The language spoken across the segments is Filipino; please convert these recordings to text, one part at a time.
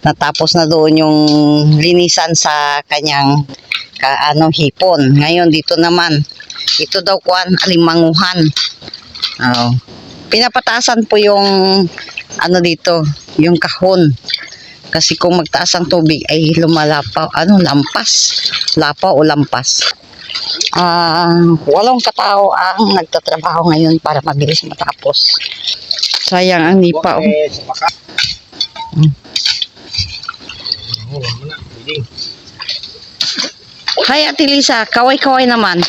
Natapos na doon yung linisan sa kanyang hipon. Ngayon dito naman, ito daw kuan alimanguhan. Oh. Pinapataasan po yung dito, yung kahon. Kasi kung magtaas ang tubig ay lumalapaw, lapaw o lampas. 8 katao ang nagtatrabaho ngayon para mabilis matapos. Sayang ang nipa. Hi Ate Lisa, kaway-kaway naman.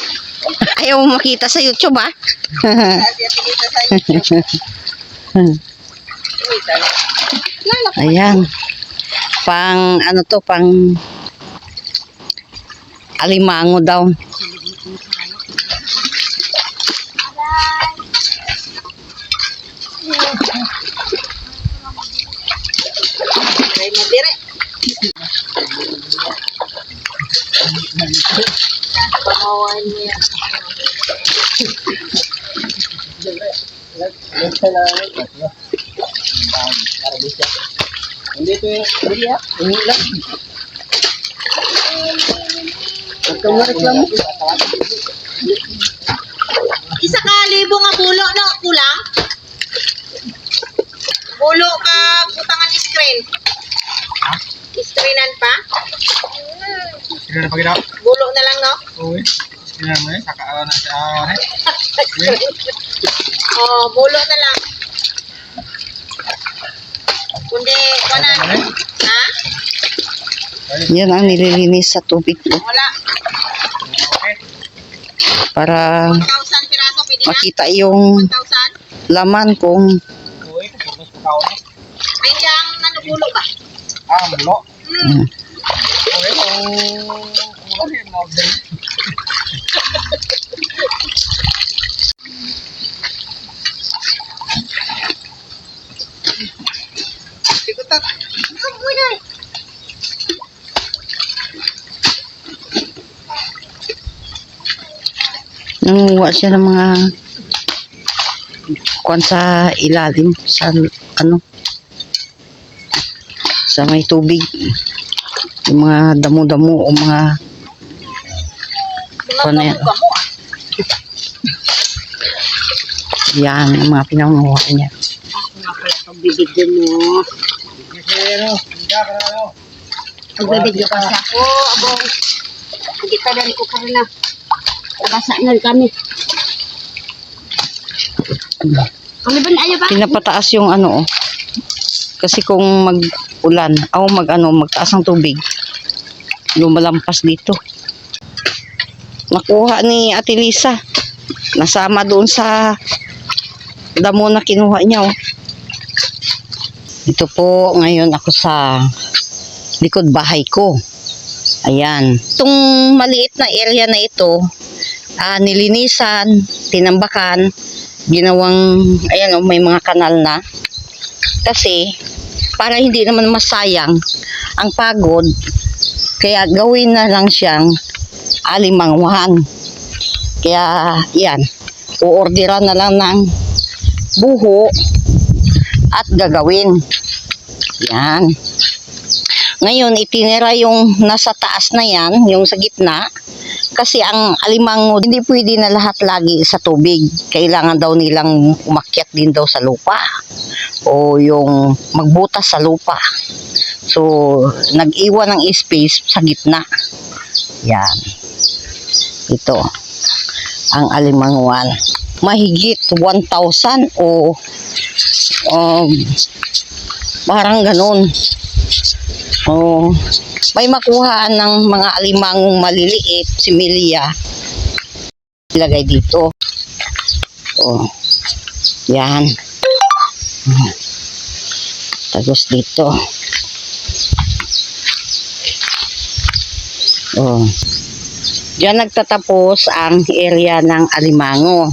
Ayaw mo makita sa YouTube ha? Ayan. Pang alimango daw. Ay madire. Pamawan mo yan. Hindi ito yung hindi lang. Ito mo reklamo. Isa ka libo nga bulo no kulang. Bulo ka butangan screen. Ha? Screenan pa? Screen na pagkita? Bulo na lang no? Oo. Screen na mo eh. Saka na siya. Oh, bulo na lang. Kundi kanan. Ha? Yan ang nililinis sa tubig po. Wala. Okay. Para 1,000 piraso pwede na? makita yung 1,000? laman kung Oo eh. Purpose pa ako. Ay yang bulo ba? Bulo. Hmm. Okay. Kulang yung model. Sikutat. Kamu na. nanguha siya ng mga kuwan sa ilalim sa sa may tubig, yung mga damo-damo o mga kuwan na yan. Yan ang mga pinanguha niya. Nga pala pagbibigyan mo. Pagbibigyan ka siya. Oo, abong. Kita dari ko ka na. Basa na kami. Kami ba na ba? Pinapataas yung kasi kung mag-ulan magtaas ang tubig, lumalampas dito. Nakuha ni Ate Lisa, nasama doon sa damo na kinuha niya. Ito po ngayon ako sa likod bahay ko. Ayan, itong maliit na area na ito, nilinisan, tinambakan, ginawang may mga kanal na. Kasi para hindi naman masayang ang pagod, kaya gawin na lang siyang alimanguhan. Kaya yan, uorderan na lang ng buho at gagawin. Yan. Ngayon itinira yung nasa taas na yan, yung sa gitna, kasi ang alimango hindi pwede na lahat lagi sa tubig. Kailangan daw nilang umakyat din daw sa lupa o yung magbutas sa lupa. So nag-iwan ng space sa gitna. Yan. Ito ang alimanguan. Mahigit 1,000 o parang ganun. May makuhaan ng mga alimangong maliliit, similya, ilagay dito. Yan. Tapos dito. Diyan nagtatapos ang area ng alimango.